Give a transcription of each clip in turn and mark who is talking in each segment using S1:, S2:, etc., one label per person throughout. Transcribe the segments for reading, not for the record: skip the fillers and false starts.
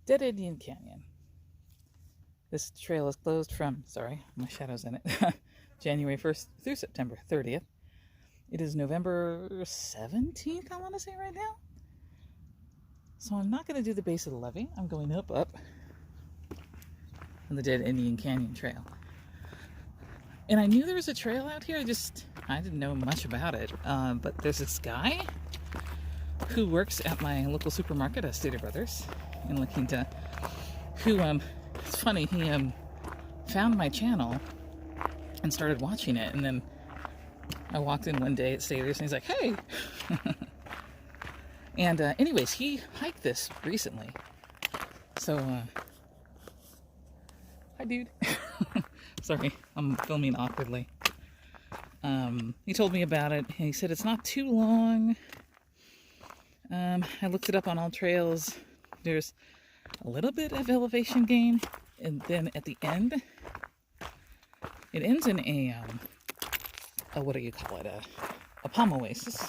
S1: Dead Indian Canyon. This trail is closed from, sorry, my shadow's in it, January 1st through September 30th. It is November 17th, I want to say right now. So I'm not going to do the base of the levee. I'm going up on the Dead Indian Canyon Trail. And I knew there was a trail out here, I didn't know much about it. But there's this guy who works at my local supermarket at Stater Brothers in La Quinta, who, it's funny, he found my channel and started watching it, and then I walked in one day at Stater's and he's like, hey! And anyways, he hiked this recently. So, hi dude. Sorry, I'm filming awkwardly. He told me about it. He said it's not too long. I looked it up on AllTrails. There's a little bit of elevation gain, and then at the end, it ends in a what do you call it? A palm oasis.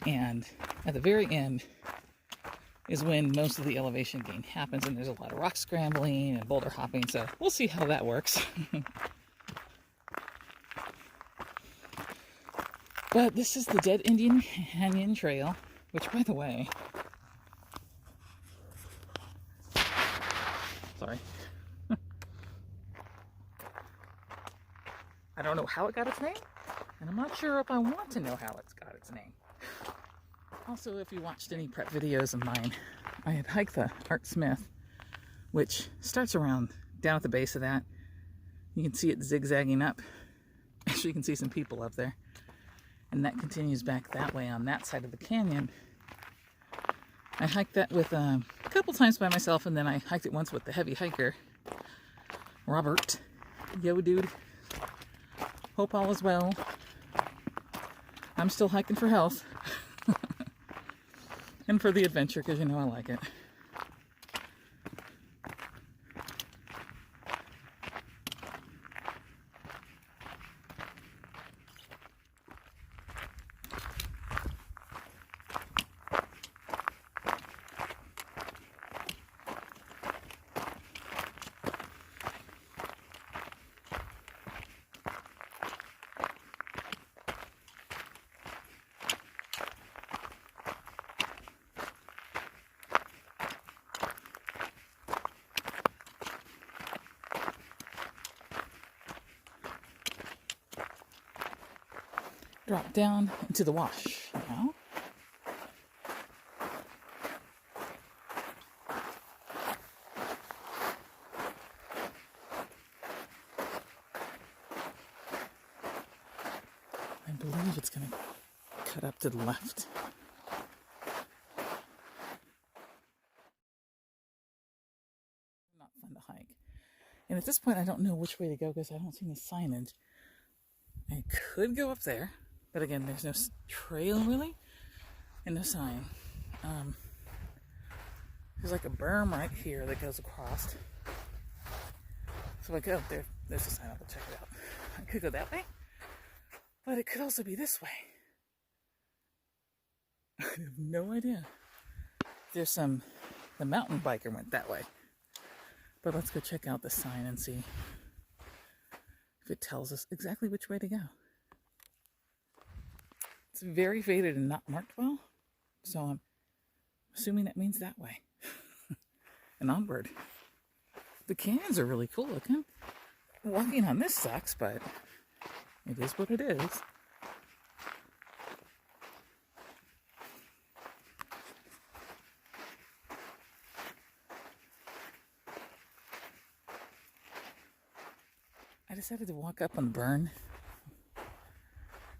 S1: And at the very end is when most of the elevation gain happens, and there's a lot of rock scrambling and boulder hopping, so we'll see how that works. But this is the Dead Indian Canyon Trail, which, by the way, sorry, I don't know how it got its name, and I'm not sure if I want to know how it's got its name. Also, if you watched any prep videos of mine, I had hiked the Art Smith, which starts around down at the base of that. You can see it zigzagging up. Actually, you can see some people up there. And that continues back that way on that side of the canyon. I hiked that with a couple times by myself, and then I hiked it once with the heavy hiker, Robert. Yo, dude. Hope all is well. I'm still hiking for health. And for the adventure, because you know I like it. Drop down into the wash now. I believe it's going to cut up to the left. Not fun to hike. And at this point, I don't know which way to go because I don't see any signage. I could go up there. But again, there's no trail really, and no sign. There's like a berm right here that goes across. So I go up there. There's a sign. I'll go check it out. I could go that way, but it could also be this way. I have no idea. There's the mountain biker went that way. But let's go check out the sign and see if it tells us exactly which way to go. It's very faded and not marked well, so I'm assuming that means that way. And onward. The canyons are really cool looking. Walking on this sucks, but it is what it is. I decided to walk up on the burn.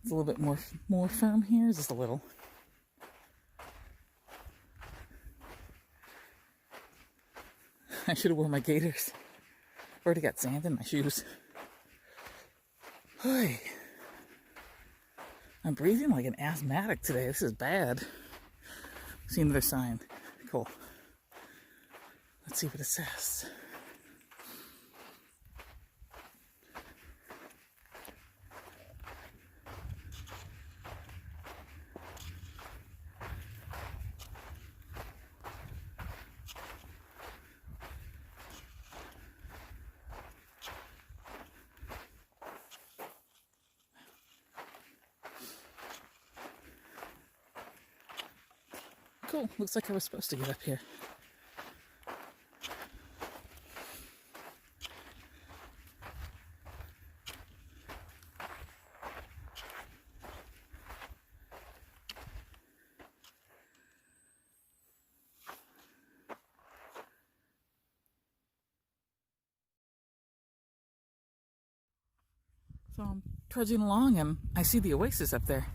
S1: It's a little bit more firm here, just a little. I should have worn my gaiters. I've already got sand in my shoes. Hey, I'm breathing like an asthmatic today. This is bad. See another sign. Cool. Let's see what it says. Cool. Looks like I was supposed to get up here. So I'm trudging along and I see the oasis up there.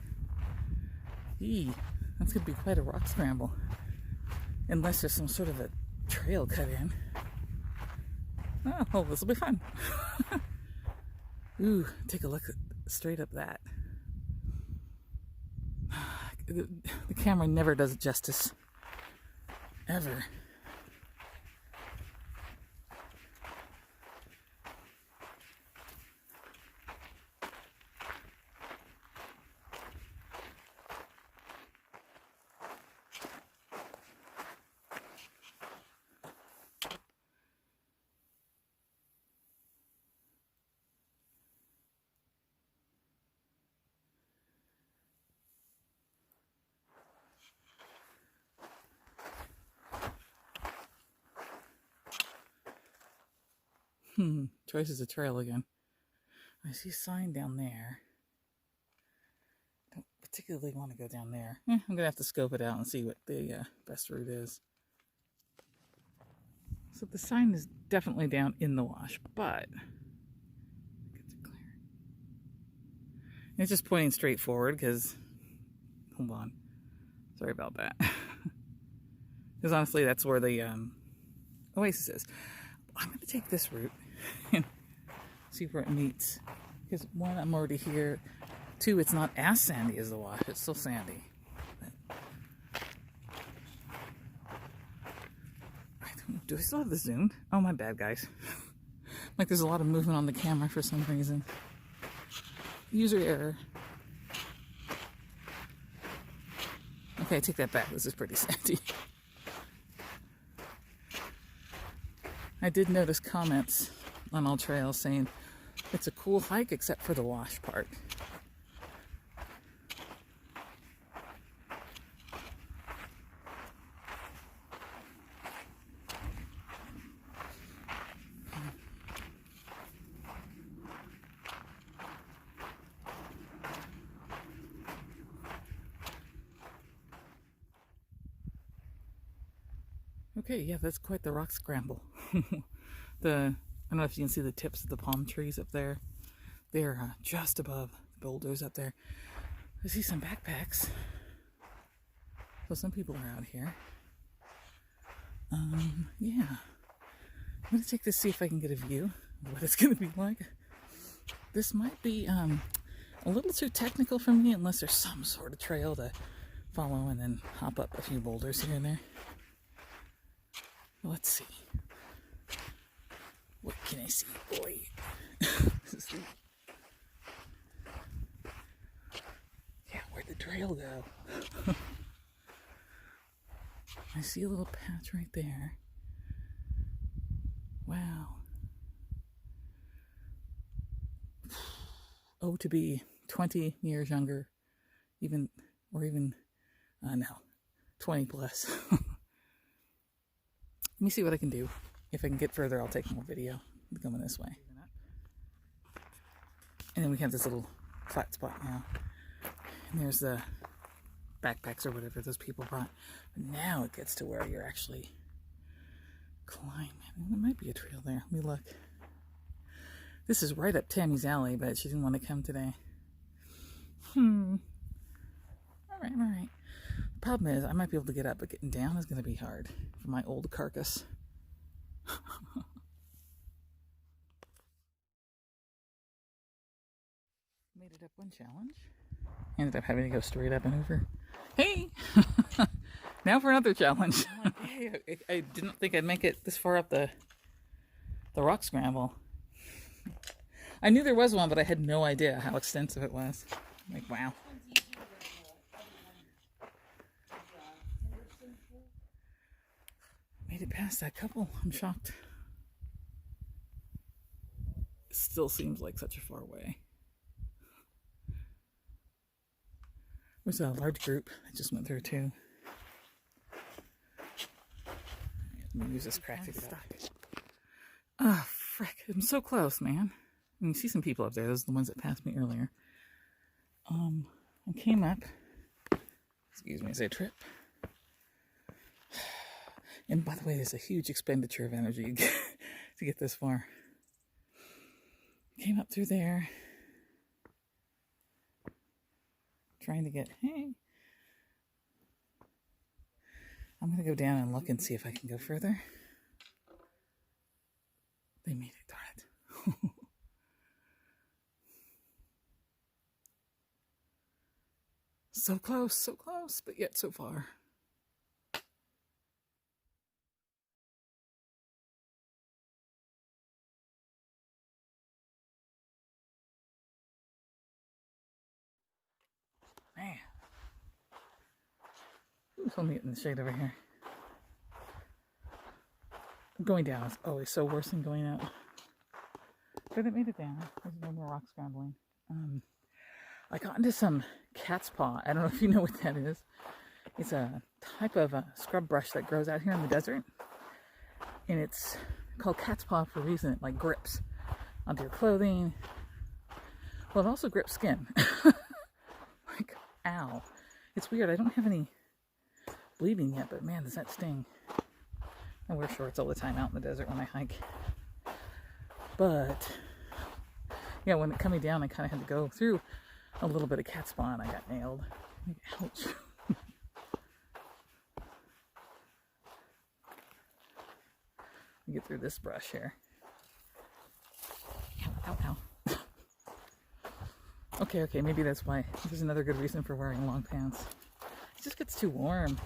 S1: Eee, that's going to be quite a rock scramble. Unless there's some sort of a trail cut in. Oh, well, this will be fun. Ooh, take a look straight up that. The camera never does it justice. Ever. Choices of trail again. I see a sign down there. Don't particularly want to go down there. I'm going to have to scope it out and see what the best route is. So the sign is definitely down in the wash, but it's just pointing straight forward because, hold on, sorry about that. Because honestly, that's where the oasis is. I'm going to take this route and see where it meets. Because one, I'm already here. Two, it's not as sandy as the wash. It's still sandy. I don't know. Do I still have the zoom? Oh, my bad, guys. Like there's a lot of movement on the camera for some reason. User error. Okay, I take that back. This is pretty sandy. I did notice comments on all trails saying it's a cool hike except for the wash part. Okay, yeah, that's quite the rock scramble. I don't know if you can see the tips of the palm trees up there. They're just above the boulders up there. I see some backpacks. So some people are out here. Yeah. I'm going to take this, see if I can get a view of what it's going to be like. This might be a little too technical for me unless there's some sort of trail to follow and then hop up a few boulders here and there. Let's see. What can I see? Boy. Yeah, where'd the trail go? I see a little patch right there. Wow. Oh, to be 20 years younger, no, 20 plus. Let me see what I can do. If I can get further, I'll take more video going this way. And then we have this little flat spot now. And there's the backpacks or whatever those people brought. But now it gets to where you're actually climbing. There might be a trail there. Let me look. This is right up Tammy's alley, but she didn't want to come today. All right. The problem is I might be able to get up, but getting down is going to be hard for my old carcass. Made it up one challenge. Ended up having to go straight up and over. Hey! Now for another challenge. I didn't think I'd make it this far up the rock scramble. I knew there was one, but I had no idea how extensive it was. Like, wow. Made it past that couple. I'm shocked. It still seems like such a far way. There's a large group that just went through too. Let me use this crafty stuff. Oh, frick. I'm so close, man. And you see some people up there. Those are the ones that passed me earlier. I came up. Excuse me, as I trip. And by the way, there's a huge expenditure of energy to get this far. Came up through there. Trying to get, hey. I'm going to go down and look and see if I can go further. They made it, darn it. So close, but yet so far. Man. Who's holding it in the shade over here? Going down is always so worse than going up. But it made it down. There's no more rock scrambling. I got into some cat's paw. I don't know if you know what that is. It's a type of a scrub brush that grows out here in the desert. And it's called cat's paw for a reason. It like grips onto your clothing. Well, it also grips skin. Like, ow. It's weird. I don't have any bleeding yet, but man, does that sting. I wear shorts all the time out in the desert when I hike. But, yeah, when it coming down, I kind of had to go through a little bit of cat's paw and I got nailed. Ouch. Get through this brush here. Ow, ow, ow. Okay, maybe that's why. There's another good reason for wearing long pants. It just gets too warm.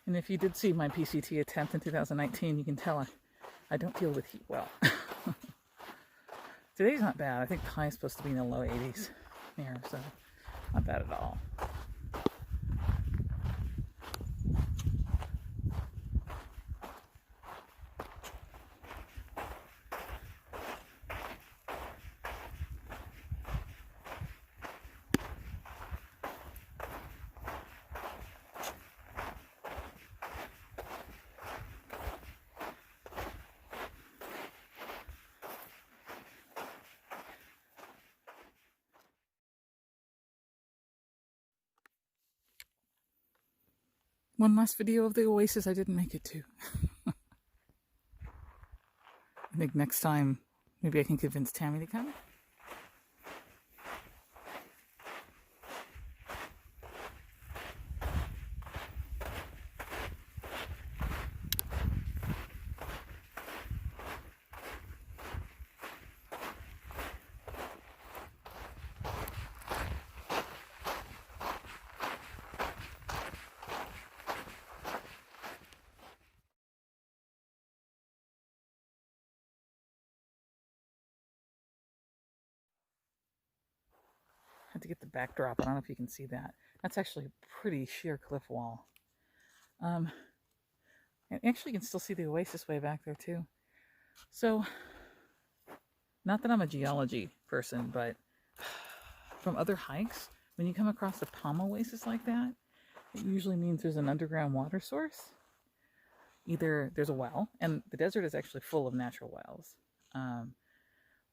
S1: And if you did see my PCT attempt in 2019, you can tell I don't deal with heat well. Today's not bad. I think the high is supposed to be in the low 80s here, so not bad at all. One last video of the oasis I didn't make it to. I think next time, maybe I can convince Tammy to come. Had to get the backdrop. I don't know if you can see that. That's actually a pretty sheer cliff wall. And actually you can still see the oasis way back there too. So, not that I'm a geology person, but from other hikes, when you come across a palm oasis like that, it usually means there's an underground water source. Either there's a well, and the desert is actually full of natural wells.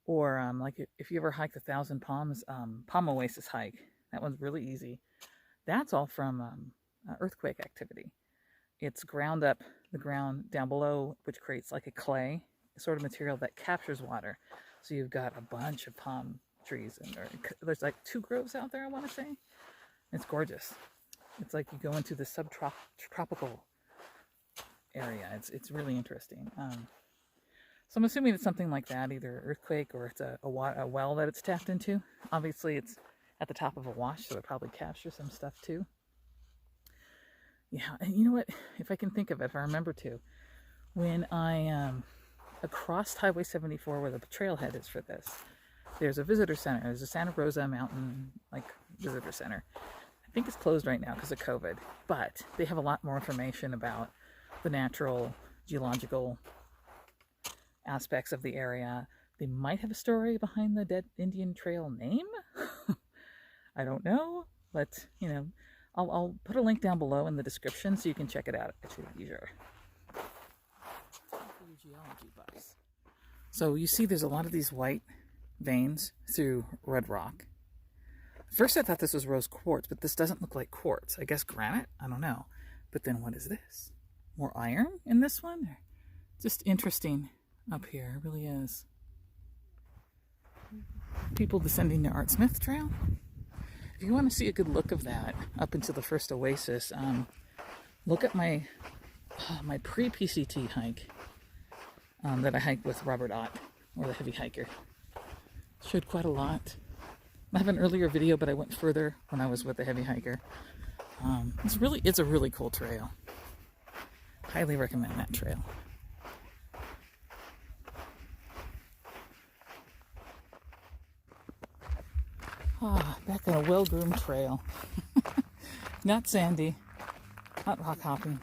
S1: Or like if you ever hiked the Thousand Palms Palm Oasis hike, that one's really easy. That's all from earthquake activity. It's ground up the ground down below, which creates like a clay sort of material that captures water. So you've got a bunch of palm trees, and there's like 2 groves out there, I want to say. It's gorgeous. It's like you go into the subtropical area. It's really interesting. So I'm assuming it's something like that, either earthquake or it's a well that it's tapped into. Obviously, it's at the top of a wash, so it probably captures some stuff too. Yeah, and you know what? If I can think of it, if I remember to, when I crossed Highway 74, where the trailhead is for this, there's a visitor center. There's a Santa Rosa Mountain visitor center. I think it's closed right now because of COVID, but they have a lot more information about the natural, geological aspects of the area. They might have a story behind the Dead Indian Trail name. I don't know, but you know, I'll put a link down below in the description so you can check it out at your leisure. geology buffs. So you see there's a lot of these white veins through red rock. First I thought this was rose quartz, but this doesn't look like quartz. I guess granite? I don't know. But then what is this? More iron in this one? Just interesting up here, it really is. People descending the Art Smith Trail. If you want to see a good look of that up into the first oasis, look at my pre-PCT hike that I hiked with Robert Ott, or the Heavy Hiker. Showed quite a lot. I have an earlier video, but I went further when I was with the Heavy Hiker. It's a really cool trail. Highly recommend that trail. Back on a well-groomed trail. Not sandy, not rock hopping.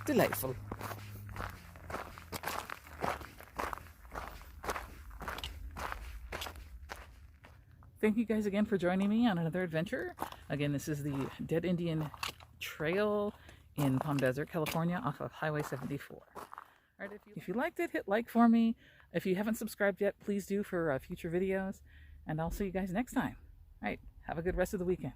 S1: Delightful. Thank you guys again for joining me on another adventure. Again, this is the Dead Indian Trail in Palm Desert, California, off of Highway 74. All right, if you liked it, hit like for me. If you haven't subscribed yet, please do for future videos. And I'll see you guys next time. All right, have a good rest of the weekend.